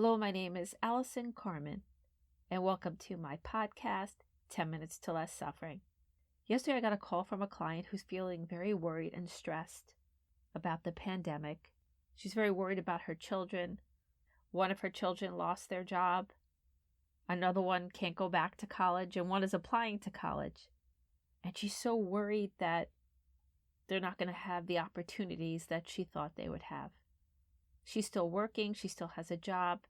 Hello, my name is Allison Carmen, and welcome to my podcast, 10 Minutes to Less Suffering. Yesterday, I got a call from a client who's feeling very worried and stressed about the pandemic. She's very worried about her children. One of her children lost their job. Another one can't go back to college, and one is applying to college. And she's so worried that they're not going to have the opportunities that she thought they would have. She's still working, she still has a job,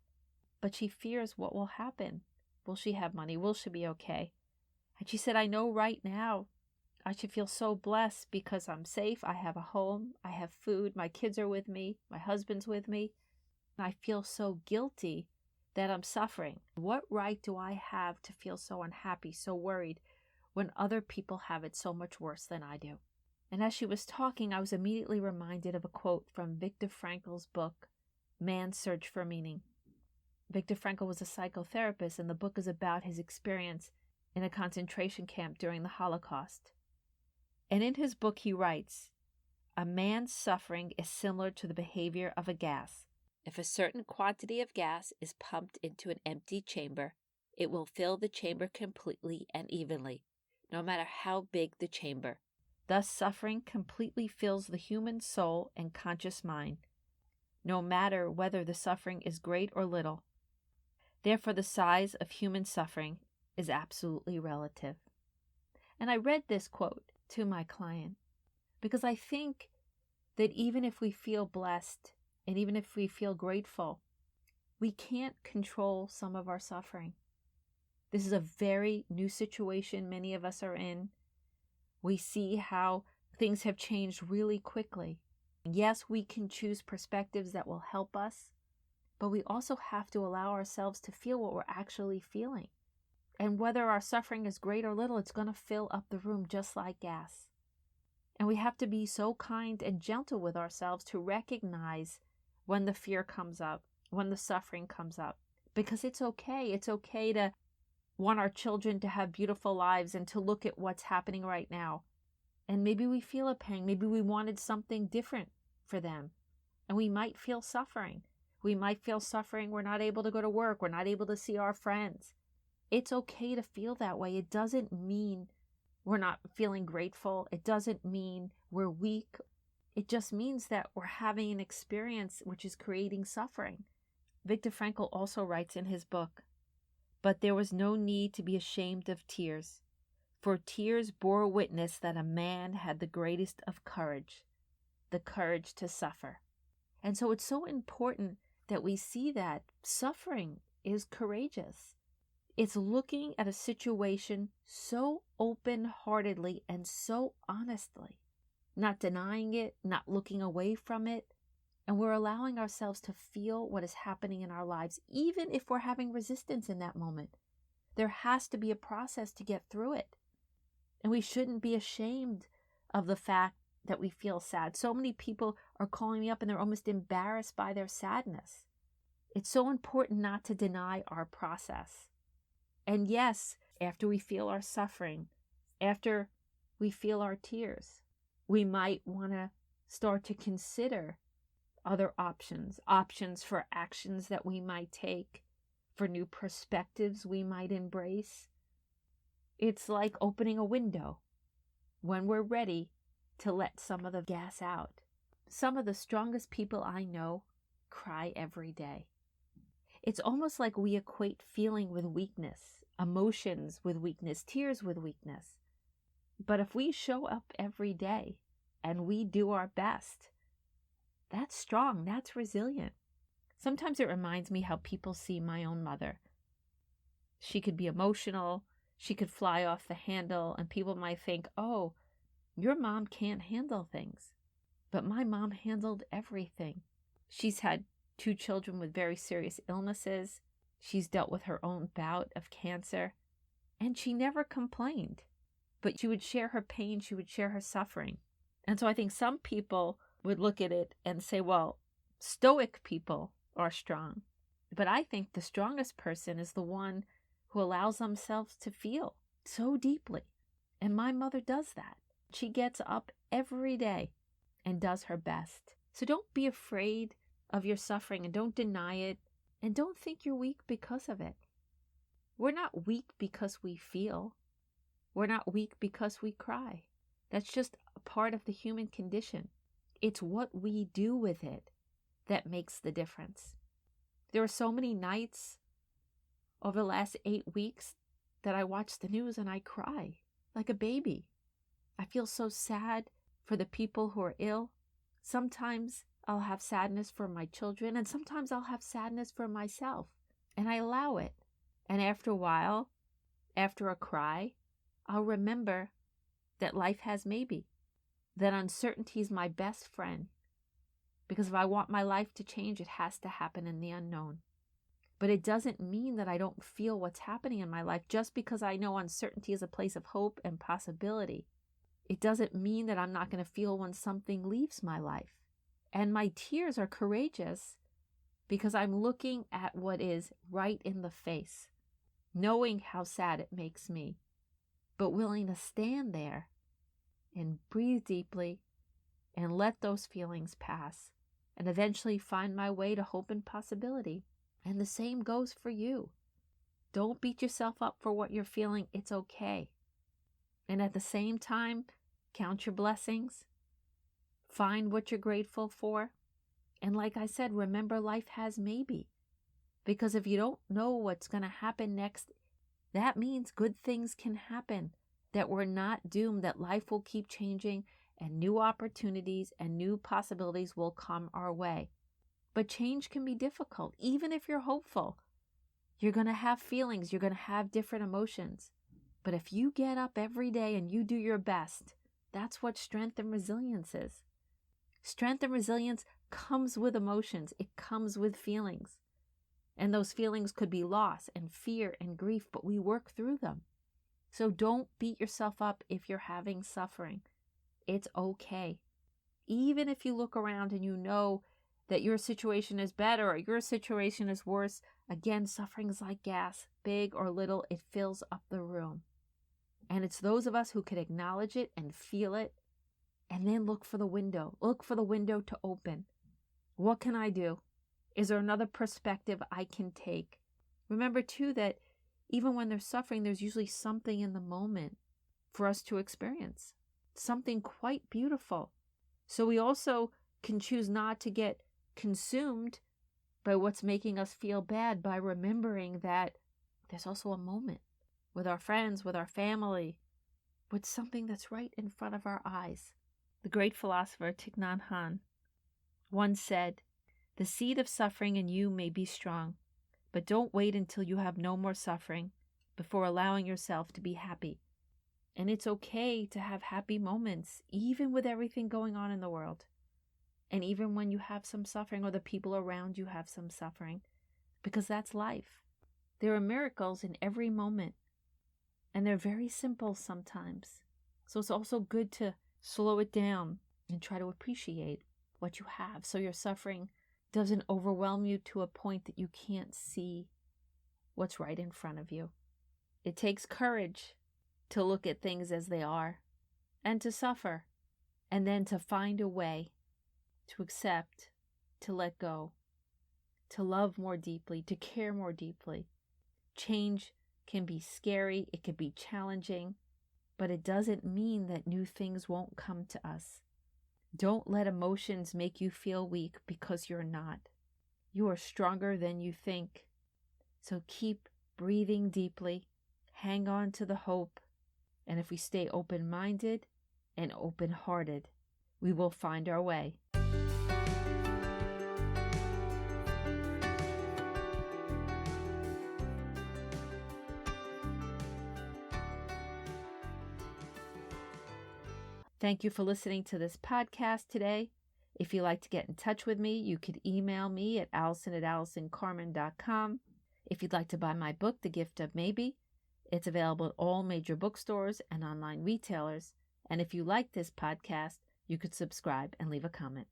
but she fears what will happen. Will she have money? Will she be okay? And she said, I know right now I should feel so blessed because I'm safe, I have a home, I have food, my kids are with me, my husband's with me. And I feel so guilty that I'm suffering. What right do I have to feel so unhappy, so worried, when other people have it so much worse than I do? And as she was talking, I was immediately reminded of a quote from Viktor Frankl's book, Man's Search for Meaning. Viktor Frankl was a psychotherapist, and the book is about his experience in a concentration camp during the Holocaust. And in his book, he writes, a man's suffering is similar to the behavior of a gas. If a certain quantity of gas is pumped into an empty chamber, it will fill the chamber completely and evenly, no matter how big the chamber. Thus, suffering completely fills the human soul and conscious mind, no matter whether the suffering is great or little. Therefore, the size of human suffering is absolutely relative. And I read this quote to my client because I think that even if we feel blessed and even if we feel grateful, we can't control some of our suffering. This is a very new situation many of us are in. We see how things have changed really quickly. Yes, we can choose perspectives that will help us, but we also have to allow ourselves to feel what we're actually feeling. And whether our suffering is great or little, it's going to fill up the room just like gas. And we have to be so kind and gentle with ourselves to recognize when the fear comes up, when the suffering comes up, because it's okay. It's okay to want our children to have beautiful lives and to look at what's happening right now. And maybe we feel a pang. Maybe we wanted something different for them. And we might feel suffering. We might feel suffering. We're not able to go to work. We're not able to see our friends. It's okay to feel that way. It doesn't mean we're not feeling grateful. It doesn't mean we're weak. It just means that we're having an experience which is creating suffering. Viktor Frankl also writes in his book, but there was no need to be ashamed of tears, for tears bore witness that a man had the greatest of courage, the courage to suffer. And so it's so important that we see that suffering is courageous. It's looking at a situation so open-heartedly and so honestly, not denying it, not looking away from it, and we're allowing ourselves to feel what is happening in our lives, even if we're having resistance in that moment. There has to be a process to get through it. And we shouldn't be ashamed of the fact that we feel sad. So many people are calling me up and they're almost embarrassed by their sadness. It's so important not to deny our process. And yes, after we feel our suffering, after we feel our tears, we might want to start to consider other options for actions that we might take, for new perspectives we might embrace. It's like opening a window when we're ready to let some of the gas out. Some of the strongest people I know cry every day. It's almost like we equate feeling with weakness, emotions with weakness, tears with weakness. But if we show up every day and we do our best, that's strong, that's resilient. Sometimes it reminds me how people see my own mother. She could be emotional, she could fly off the handle, and people might think, oh, your mom can't handle things. But my mom handled everything. She's had 2 children with very serious illnesses. She's dealt with her own bout of cancer, and she never complained. But she would share her pain, she would share her suffering. And so I think some people would look at it and say, well, stoic people are strong. But I think the strongest person is the one who allows themselves to feel so deeply. And my mother does that. She gets up every day and does her best. So don't be afraid of your suffering and don't deny it. And don't think you're weak because of it. We're not weak because we feel. We're not weak because we cry. That's just a part of the human condition. It's what we do with it that makes the difference. There are so many nights over the last 8 weeks that I watch the news and I cry like a baby. I feel so sad for the people who are ill. Sometimes I'll have sadness for my children, and sometimes I'll have sadness for myself, and I allow it. And after a while, after a cry, I'll remember that life has maybe, that uncertainty is my best friend. Because if I want my life to change, it has to happen in the unknown. But it doesn't mean that I don't feel what's happening in my life just because I know uncertainty is a place of hope and possibility. It doesn't mean that I'm not going to feel when something leaves my life. And my tears are courageous because I'm looking at what is right in the face, knowing how sad it makes me, but willing to stand there and breathe deeply and let those feelings pass and eventually find my way to hope and possibility. And the same goes for you. Don't beat yourself up for what you're feeling. It's okay. And at the same time, count your blessings. Find what you're grateful for. And like I said, remember life has maybe. Because if you don't know what's going to happen next, that means good things can happen. That we're not doomed, that life will keep changing and new opportunities and new possibilities will come our way. But change can be difficult. Even if you're hopeful, you're going to have feelings. You're going to have different emotions. But if you get up every day and you do your best, that's what strength and resilience is. Strength and resilience comes with emotions. It comes with feelings. And those feelings could be loss and fear and grief, but we work through them. So don't beat yourself up if you're having suffering. It's okay. Even if you look around and you know that your situation is better or your situation is worse, again, suffering is like gas, big or little, it fills up the room. And it's those of us who can acknowledge it and feel it and then look for the window. Look for the window to open. What can I do? Is there another perspective I can take? Remember, too, that even when there's suffering, there's usually something in the moment for us to experience. Something quite beautiful. So we also can choose not to get consumed by what's making us feel bad by remembering that there's also a moment with our friends, with our family, with something that's right in front of our eyes. The great philosopher Thich Nhat Hanh once said, "The seed of suffering in you may be strong, but don't wait until you have no more suffering before allowing yourself to be happy." And it's okay to have happy moments, even with everything going on in the world. And even when you have some suffering or the people around you have some suffering, because that's life. There are miracles in every moment, and they're very simple sometimes. So it's also good to slow it down and try to appreciate what you have so your suffering doesn't overwhelm you to a point that you can't see what's right in front of you. It takes courage to look at things as they are and to suffer, and then to find a way to accept, to let go, to love more deeply, to care more deeply. Change can be scary, it can be challenging, but it doesn't mean that new things won't come to us. Don't let emotions make you feel weak, because you're not. You are stronger than you think. So keep breathing deeply, hang on to the hope, and if we stay open-minded and open-hearted, we will find our way. Thank you for listening to this podcast today. If you'd like to get in touch with me, you could email me at allison@allisoncarmen.com. If you'd like to buy my book, The Gift of Maybe, it's available at all major bookstores and online retailers. And if you like this podcast, you could subscribe and leave a comment.